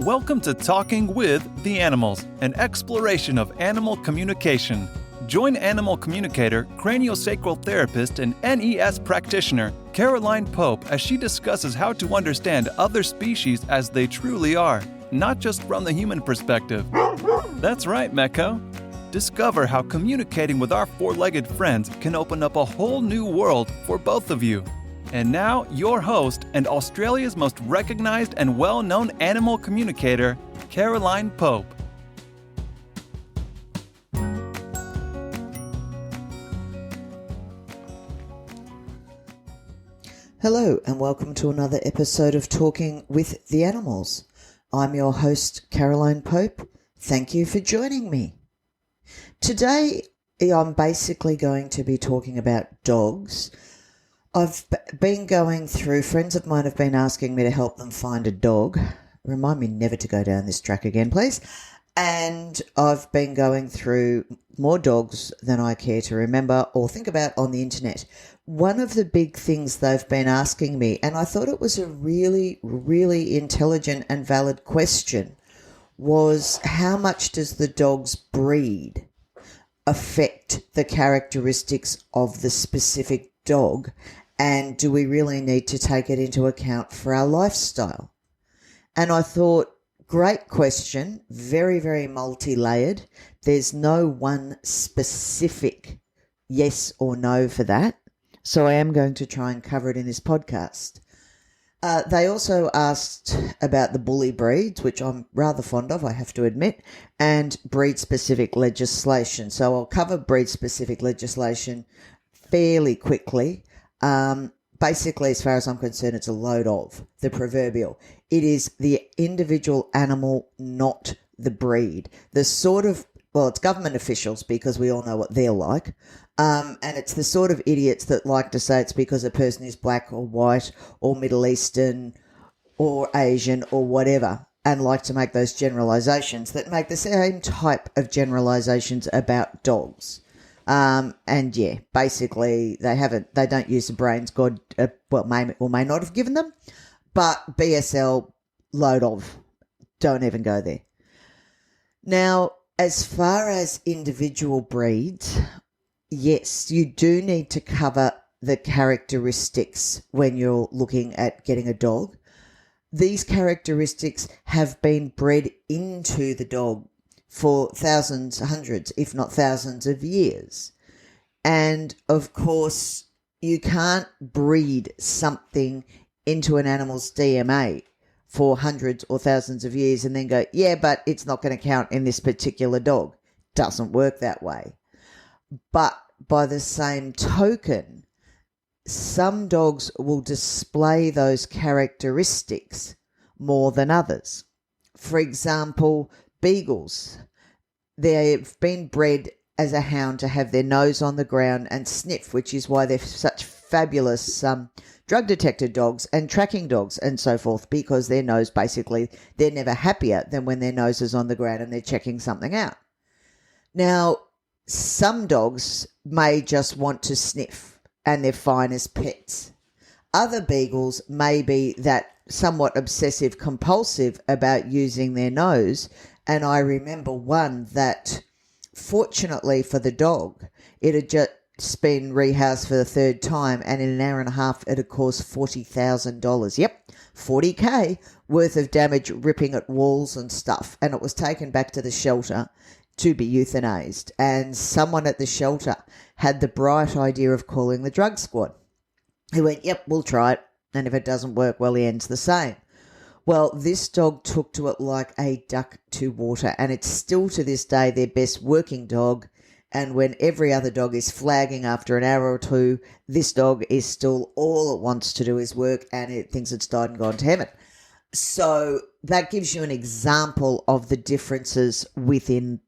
Welcome to Talking with the Animals, an exploration of animal communication. Join animal communicator, craniosacral therapist, and NES practitioner Caroline Pope as she discusses how to understand other species as they truly are, not just from the human perspective. That's right, Mecco. Discover how communicating with our four-legged friends can open up a whole new world for both of you. And now, your host and Australia's most recognized and well-known animal communicator, Caroline Pope. Hello and welcome to another episode of Talking with the Animals. I'm your host, Caroline Pope. Thank you for joining me. Today, I'm basically going to be talking about dogs. I've been going through, friends of mine have been asking me to help them find a dog. Remind me never to go down this track again, please. And I've been going through more dogs than I care to remember or think about on the internet. One of the big things they've been asking me, and I thought it was a really, really intelligent and valid question, was how much does the dog's breed affect the characteristics of the specific dog? And do we really need to take it into account for our lifestyle? And I thought, great question, very, very multi-layered. There's no one specific yes or no for that. So I am going to try and cover it in this podcast. They also asked about the bully breeds, which I'm rather fond of, I have to admit, and breed-specific legislation. So I'll cover breed-specific legislation fairly quickly. Basically, as far as I'm concerned, it's a load of the proverbial. It is the individual animal, not the breed. The sort of, well, it's government officials because we all know what they're like. And it's the sort of idiots that like to say it's because a person is black or white or Middle Eastern or Asian or whatever, and like to make those generalizations that make the same type of generalizations about dogs. And yeah, basically they don't use the brains God, may or may not have given them, but BSL, load of, don't even go there. Now, as far as individual breeds, yes, you do need to cover the characteristics when you're looking at getting a dog. These characteristics have been bred into the dog for thousands, hundreds, if not thousands of years. And of course, you can't breed something into an animal's DNA for hundreds or thousands of years and then go, yeah, but it's not going to count in this particular dog. Doesn't work that way. But by the same token, some dogs will display those characteristics more than others. For example, beagles, they've been bred as a hound to have their nose on the ground and sniff, which is why they're such fabulous drug detector dogs and tracking dogs and so forth, because their nose, basically, they're never happier than when their nose is on the ground and they're checking something out. Now, some dogs may just want to sniff and they're fine as pets. Other beagles may be that somewhat obsessive compulsive about using their nose. And I remember one that, fortunately for the dog, it had just been rehoused for the third time, and in an hour and a half it had caused $40,000. Yep, $40K worth of damage, ripping at walls and stuff. And it was taken back to the shelter to be euthanized. And someone at the shelter had the bright idea of calling the drug squad. He went, yep, we'll try it. And if it doesn't work, well, the end's the same. Well, this dog took to it like a duck to water, and it's still to this day their best working dog. And when every other dog is flagging after an hour or two, this dog is still, all it wants to do is work, and it thinks it's died and gone to heaven. So that gives you an example of the differences within,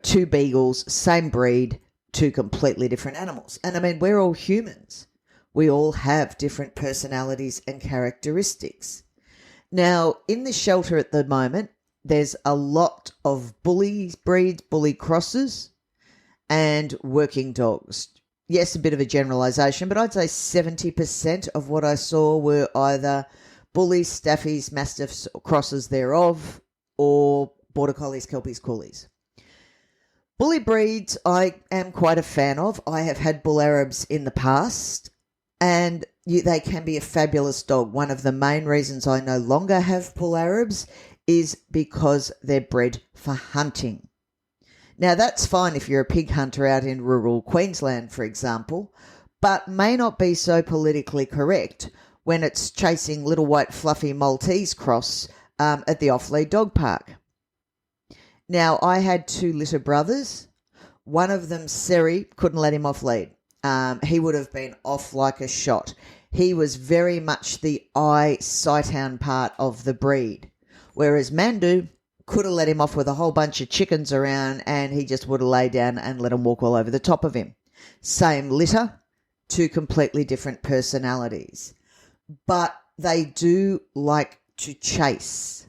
two beagles, same breed, two completely different animals. And I mean, we're all humans. We all have different personalities and characteristics. Now, in the shelter at the moment, there's a lot of bully breeds, bully crosses, and working dogs. Yes, a bit of a generalisation, but I'd say 70% of what I saw were either bullies, staffies, mastiffs, crosses thereof, or border collies, kelpies, coolies. Bully breeds I am quite a fan of. I have had bull Arabs in the past, and they can be a fabulous dog. One of the main reasons I no longer have bull Arabs is because they're bred for hunting. Now, that's fine if you're a pig hunter out in rural Queensland, for example, but may not be so politically correct when it's chasing little white fluffy Maltese cross at the off-lead dog park. Now, I had 2 litter brothers. One of them, Seri, couldn't let him off lead. He would have been off like a shot. He was very much the sighthound part of the breed, whereas Mandu could have let him off with a whole bunch of chickens around and he just would have laid down and let them walk all over the top of him. Same litter, 2 completely different personalities. But they do like to chase.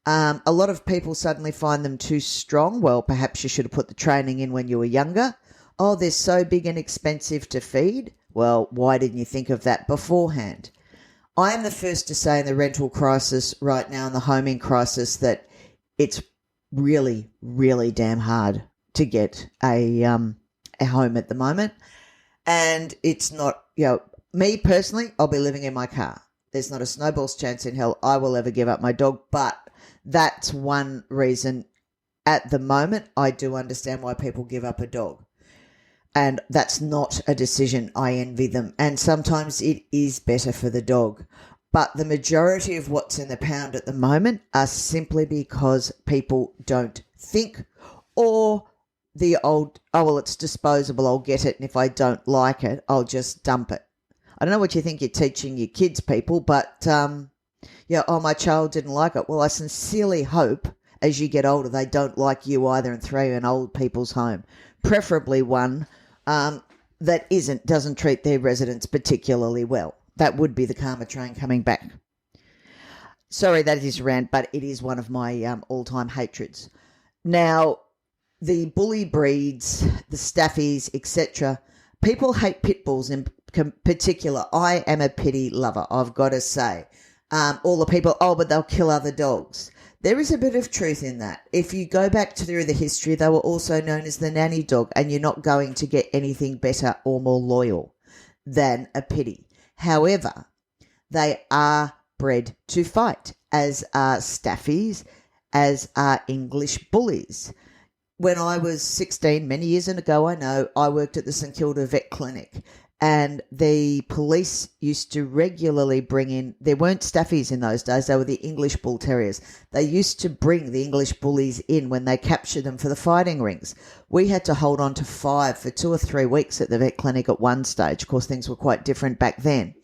A lot of people suddenly find them too strong. Well, perhaps you should have put the training in when you were younger. Oh, they're so big and expensive to feed. Well, why didn't you think of that beforehand? I am the first to say in the rental crisis right now, in the homing crisis, that it's really, really damn hard to get a home at the moment. And it's not, me personally, I'll be living in my car. There's not a snowball's chance in hell I will ever give up my dog, but that's one reason at the moment I do understand why people give up a dog. And that's not a decision I envy them. And sometimes it is better for the dog. But the majority of what's in the pound at the moment are simply because people don't think, or the old, oh, well, it's disposable, I'll get it, and if I don't like it, I'll just dump it. I don't know what you think you're teaching your kids, people, but my child didn't like it. Well, I sincerely hope as you get older they don't like you either and throw you in old people's home, preferably one that doesn't treat their residents particularly well. That would be the karma train coming back. Sorry, that is a rant, but it is one of my all-time hatreds. Now, the bully breeds, the staffies, etc., people hate pit bulls in particular. I am a pity lover, I've got to say. All the people, but they'll kill other dogs. There is a bit of truth in that. If you go back through the history, they were also known as the nanny dog, and you're not going to get anything better or more loyal than a pity. However, they are bred to fight, as are staffies, as are English bullies. When I was 16, many years ago, I worked at the St Kilda Vet Clinic, and the police used to regularly bring in, there weren't staffies in those days, they were the English bull terriers. They used to bring the English bullies in when they captured them for the fighting rings. We had to hold on to 5 for 2 or 3 weeks at the vet clinic at one stage. Of course, things were quite different back then.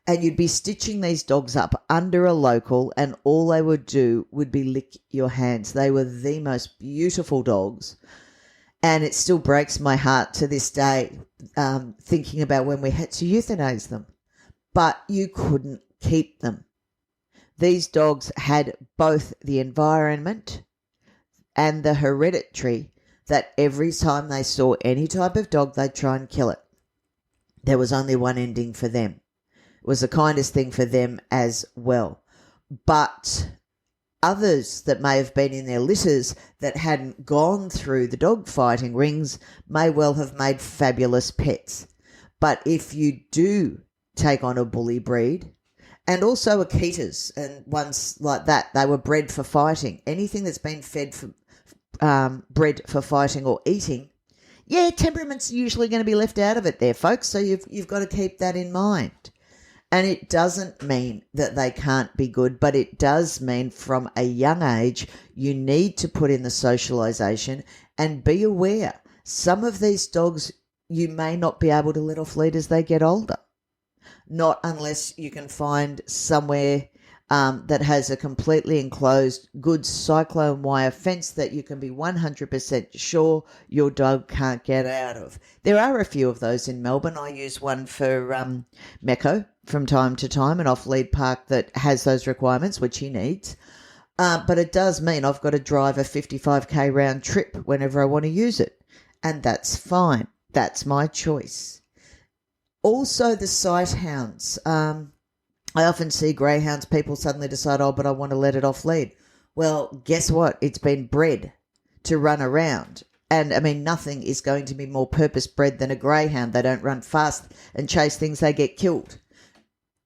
And you'd be stitching these dogs up under a local, and all they would do would be lick your hands. They were the most beautiful dogs. And it still breaks my heart to this day, thinking about when we had to euthanize them. But you couldn't keep them. These dogs had both the environment and the hereditary that every time they saw any type of dog, they'd try and kill it. There was only one ending for them. It was the kindest thing for them as well. But others that may have been in their litters that hadn't gone through the dog fighting rings may well have made fabulous pets. But if you do take on a bully breed, and also Akitas and ones like that, they were bred for fighting. Anything that's been bred for fighting or eating, temperament's usually going to be left out of it there, folks. So you've got to keep that in mind. And it doesn't mean that they can't be good, but it does mean from a young age you need to put in the socialisation and be aware. Some of these dogs you may not be able to let off lead as they get older. Not unless you can find somewhere that has a completely enclosed, good cyclone wire fence that you can be 100% sure your dog can't get out of. There are a few of those in Melbourne. I use one for Mecco from time to time, an off-lead park that has those requirements, which he needs. But it does mean I've got to drive a 55k round trip whenever I want to use it. And that's fine. That's my choice. Also, the sight hounds. I often see greyhounds, people suddenly decide, oh, but I want to let it off lead. Well, guess what? It's been bred to run around. And, I mean, nothing is going to be more purpose-bred than a greyhound. They don't run fast and chase things, they get killed.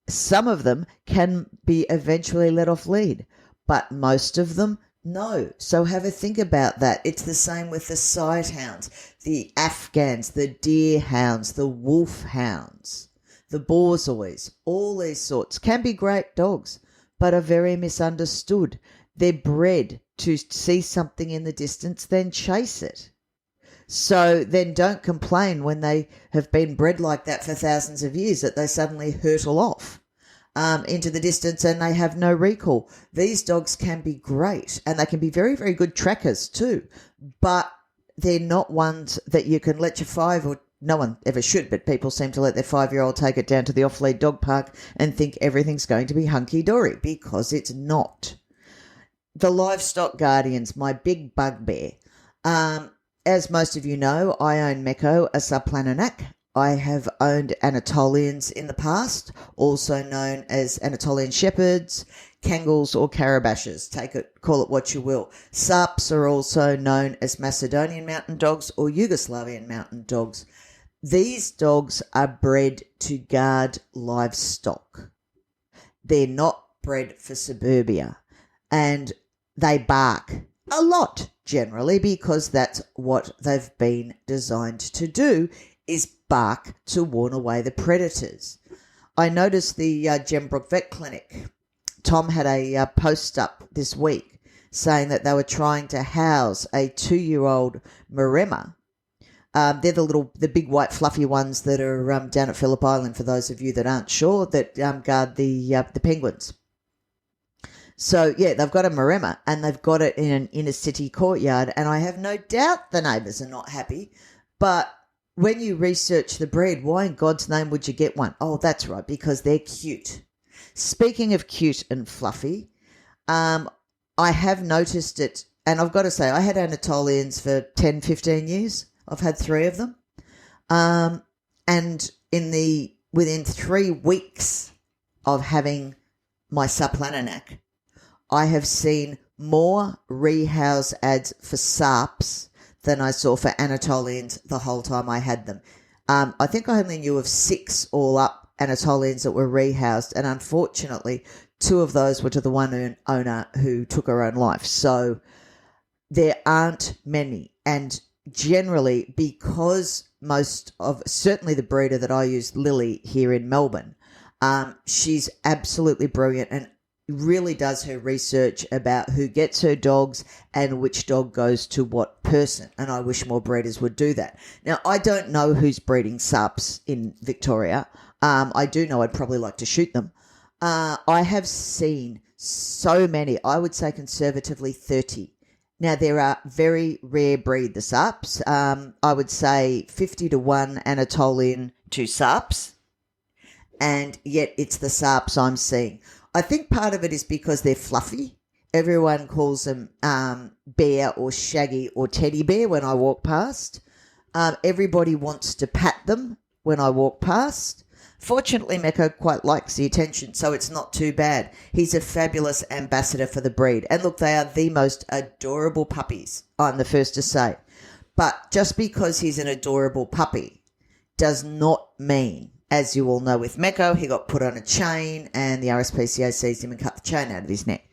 Some of them can be eventually let off lead, but most of them, no. So have a think about that. It's the same with the sight hounds, the Afghans, the deer hounds, the wolf hounds, the borzois, all these sorts can be great dogs, but are very misunderstood. They're bred to see something in the distance, then chase it. So then don't complain when they have been bred like that for thousands of years that they suddenly hurtle off into the distance and they have no recall. These dogs can be great and they can be very, very good trackers too, but they're not ones that you can let your 5 or no one ever should, but people seem to let their 5-year-old take it down to the off-lead dog park and think everything's going to be hunky-dory because it's not. The livestock guardians, my big bugbear. As most of you know, I own Mecco, a Subplananak. I have owned Anatolians in the past, also known as Anatolian Shepherds, Kangals or Karabashes. Call it what you will. Sarps are also known as Macedonian mountain dogs or Yugoslavian mountain dogs. These dogs are bred to guard livestock. They're not bred for suburbia, and they bark a lot generally because that's what they've been designed to do, is bark to warn away the predators. I noticed the Gembrook Vet Clinic. Tom had a post up this week saying that they were trying to house a 2-year-old Maremma. They're the big white fluffy ones that are down at Phillip Island, for those of you that aren't sure, that guard the penguins. So, yeah, they've got a Maremma and they've got it in an inner city courtyard, and I have no doubt the neighbours are not happy. But when you research the breed, why in God's name would you get one? Oh, that's right, because they're cute. Speaking of cute and fluffy, I have noticed it, and I've got to say, I had Anatolians for 10, 15 years. I've had 3 of them. And within 3 weeks of having my Subplananak, I have seen more rehouse ads for Sarps than I saw for Anatolians the whole time I had them. I think I only knew of 6 all up Anatolians that were rehoused, and unfortunately 2 of those were to the one owner who took her own life. So there aren't many, and generally because certainly the breeder that I use, Lily, here in Melbourne, she's absolutely brilliant and really does her research about who gets her dogs and which dog goes to what person, and I wish more breeders would do that. Now, I don't know who's breeding Sarps in Victoria. I do know I'd probably like to shoot them. I have seen so many, I would say conservatively 30. Now, there are very rare breed, the Sarps. I would say 50 to 1 Anatolian to Sarps, and yet it's the Sarps I'm seeing. I think part of it is because they're fluffy. Everyone calls them bear or shaggy or teddy bear when I walk past. Everybody wants to pat them when I walk past. Fortunately, Mecco quite likes the attention, so it's not too bad. He's a fabulous ambassador for the breed. And look, they are the most adorable puppies, I'm the first to say. But just because he's an adorable puppy does not mean, as you all know with Mecco, he got put on a chain and the RSPCA seized him and cut the chain out of his neck.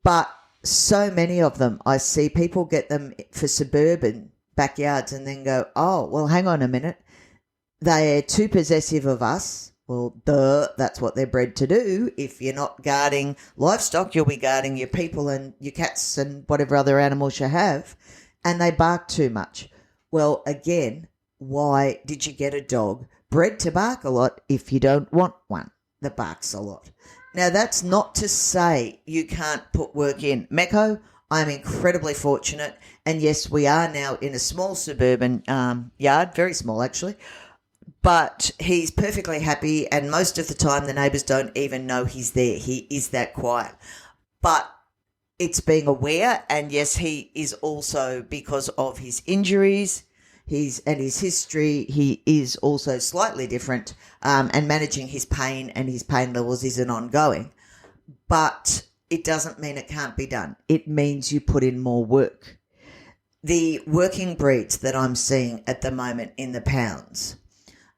But so many of them, I see people get them for suburban backyards and then go, oh, well, hang on a minute. They're too possessive of us. Well, that's what they're bred to do. If you're not guarding livestock, you'll be guarding your people and your cats and whatever other animals you have. And they bark too much. Well, again, why did you get a dog bred to bark a lot if you don't want one that barks a lot? Now, that's not to say you can't put work in. Mecco, I'm incredibly fortunate. And yes, we are now in a small suburban yard, very small actually. But he's perfectly happy, and most of the time the neighbours don't even know he's there. He is that quiet. But it's being aware, and yes, he is also, because of his injuries, his history, he is also slightly different, and managing his pain and his pain levels isn't ongoing. But it doesn't mean it can't be done. It means you put in more work. The working breeds that I'm seeing at the moment in the pounds,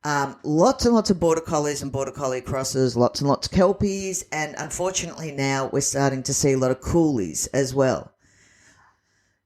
lots and lots of border collies and border collie crosses, lots and lots of kelpies, and unfortunately now we're starting to see a lot of coolies as well.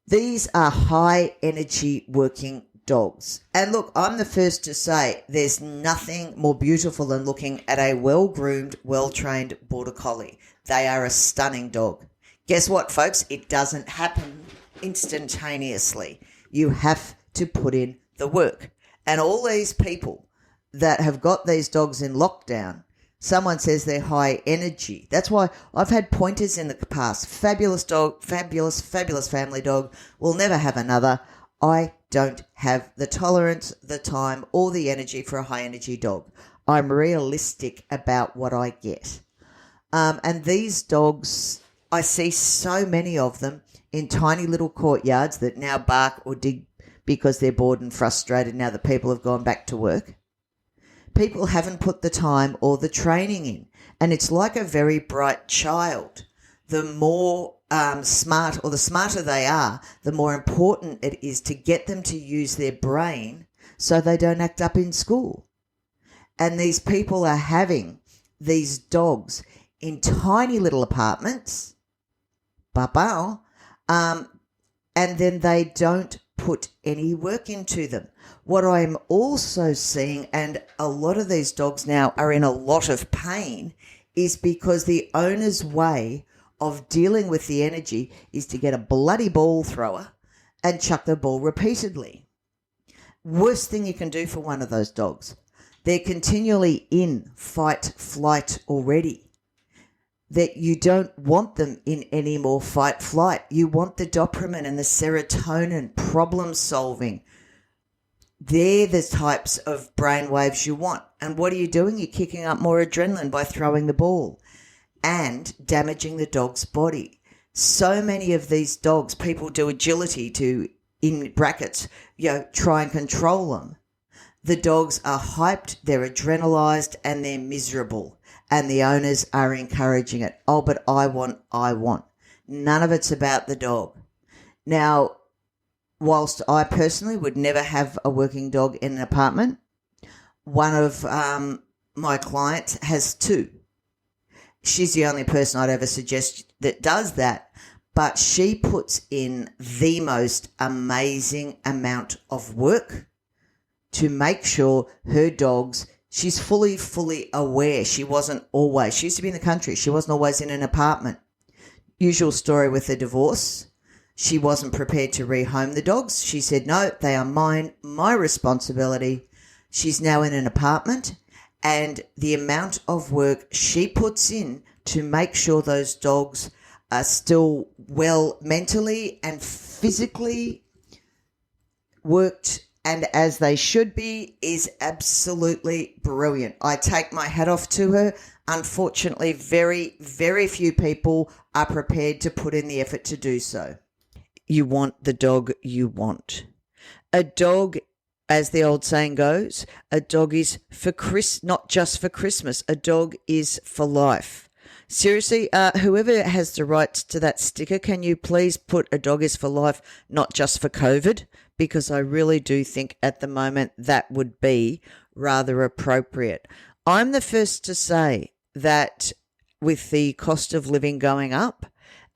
These are high energy working dogs. And look, I'm the first to say there's nothing more beautiful than looking at a well-groomed, well-trained border collie. They are a stunning dog. Guess what, folks? It doesn't happen instantaneously. You have to put in the work. And all these people that have got these dogs in lockdown, someone says they're high energy. That's why I've had pointers in the past. Fabulous dog, fabulous family dog. We'll never have another. I don't have the tolerance, the time, or the energy for a high energy dog. I'm realistic about what I get. And these dogs, I see so many of them in tiny little courtyards that now bark or dig because they're bored and frustrated now that people have gone back to work. People haven't put the time or the training in. And it's like a very bright child. The more smart or the smarter they are, the more important it is to get them to use their brain so they don't act up in school. And these people are having these dogs in tiny little apartments, and then they don't put any work into them. What I'm also seeing, and a lot of these dogs now are in a lot of pain, is because the owner's way of dealing with the energy is to get a bloody ball thrower and chuck the ball repeatedly. Worst thing you can do for one of those dogs. They're continually in fight, flight already. That you don't want them in any more fight, flight. You want the dopamine and the serotonin, problem solving. They're the types of brain waves you want. And what are you doing? You're kicking up more adrenaline by throwing the ball and damaging the dog's body. So many of these dogs, people do agility to, in brackets, try and control them. The dogs are hyped, they're adrenalized, and they're miserable. And the owners are encouraging it. Oh, but I want. None of it's about the dog. Now, whilst I personally would never have a working dog in an apartment, one of my clients has two. She's the only person I'd ever suggest that does that, but she puts in the most amazing amount of work to make sure her dogs, she's fully aware. She wasn't always, she used to be in the country. She wasn't always in an apartment. Usual story with the divorce. She wasn't prepared to rehome the dogs. She said, no, they are mine, my responsibility. She's now in an apartment, and the amount of work she puts in to make sure those dogs are still well mentally and physically worked and as they should be is absolutely brilliant. I take my hat off to her. Unfortunately, very, very few people are prepared to put in the effort to do so. You want the dog you want. A dog, as the old saying goes, a dog is for not just for Christmas. A dog is for life. Seriously, whoever has the rights to that sticker, can you please put a dog is for life, not just for COVID? Because I really do think at the moment that would be rather appropriate. I'm the first to say that with the cost of living going up,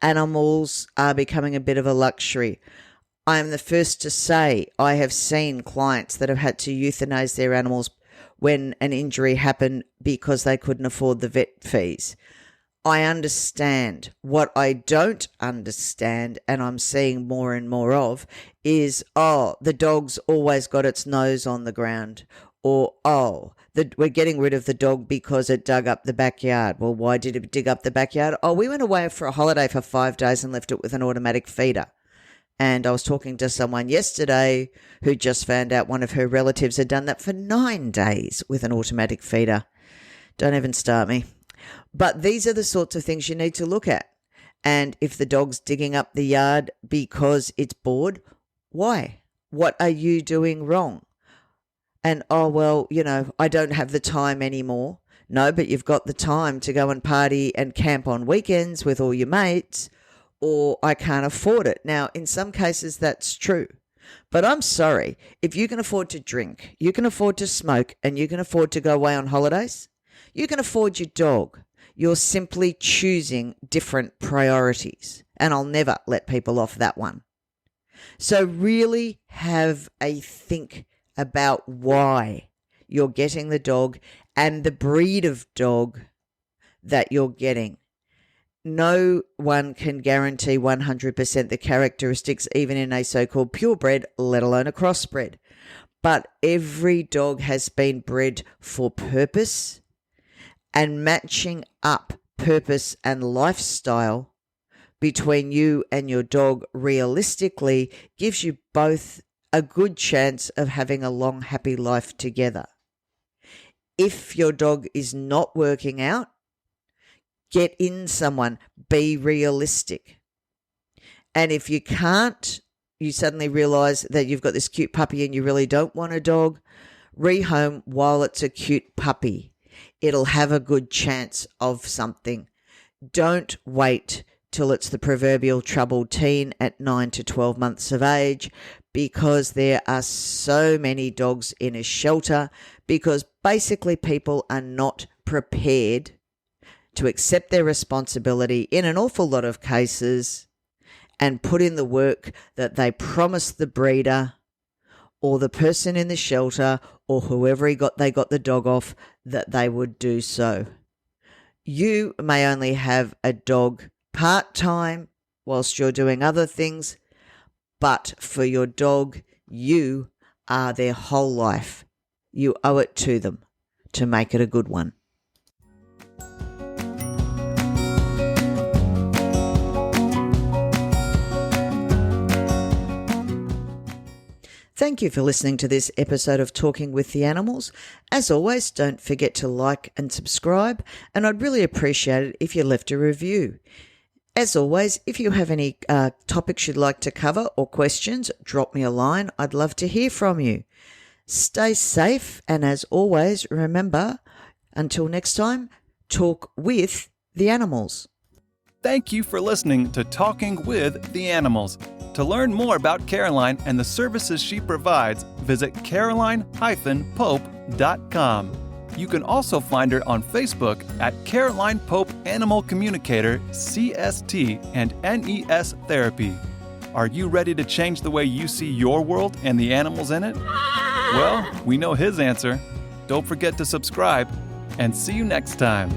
animals are becoming a bit of a luxury. I am the first to say I have seen clients that have had to euthanize their animals when an injury happened because they couldn't afford the vet fees. I understand. What I don't understand, and I'm seeing more and more of, is, the dog's always got its nose on the ground. Or, we're getting rid of the dog because it dug up the backyard. Well, why did it dig up the backyard? We went away for a holiday for 5 days and left it with an automatic feeder. And I was talking to someone yesterday who just found out one of her relatives had done that for 9 days with an automatic feeder. Don't even start me. But these are the sorts of things you need to look at. And if the dog's digging up the yard because it's bored, why? What are you doing wrong? And, oh, well, I don't have the time anymore. No, but you've got the time to go and party and camp on weekends with all your mates, or I can't afford it. Now, in some cases, that's true. But I'm sorry, if you can afford to drink, you can afford to smoke, and you can afford to go away on holidays, you can afford your dog. You're simply choosing different priorities. And I'll never let people off that one. So really have a think about why you're getting the dog and the breed of dog that you're getting. No one can guarantee 100% the characteristics, even in a so-called purebred, let alone a crossbred. But every dog has been bred for purpose, and matching up purpose and lifestyle between you and your dog realistically gives you both a good chance of having a long, happy life together. If your dog is not working out, get in someone, be realistic. And if you can't, you suddenly realize that you've got this cute puppy and you really don't want a dog, rehome while it's a cute puppy. It'll have a good chance of something. Don't wait till it's the proverbial troubled teen at 9 to 12 months of age, because there are so many dogs in a shelter, because basically people are not prepared to accept their responsibility in an awful lot of cases and put in the work that they promised the breeder or the person in the shelter or whoever they got the dog off that they would do so. You may only have a dog part-time whilst you're doing other things, but for your dog, you are their whole life. You owe it to them to make it a good one. Thank you for listening to this episode of Talking with the Animals. As always, don't forget to like and subscribe, and I'd really appreciate it if you left a review. As always, if you have any topics you'd like to cover or questions, drop me a line. I'd love to hear from you. Stay safe, and as always, remember, until next time, talk with the animals. Thank you for listening to Talking with the Animals. To learn more about Caroline and the services she provides, visit caroline-pope.com. You can also find her on Facebook at Caroline Pope Animal Communicator, CST, and NES Therapy. Are you ready to change the way you see your world and the animals in it? Well, we know his answer. Don't forget to subscribe, and see you next time.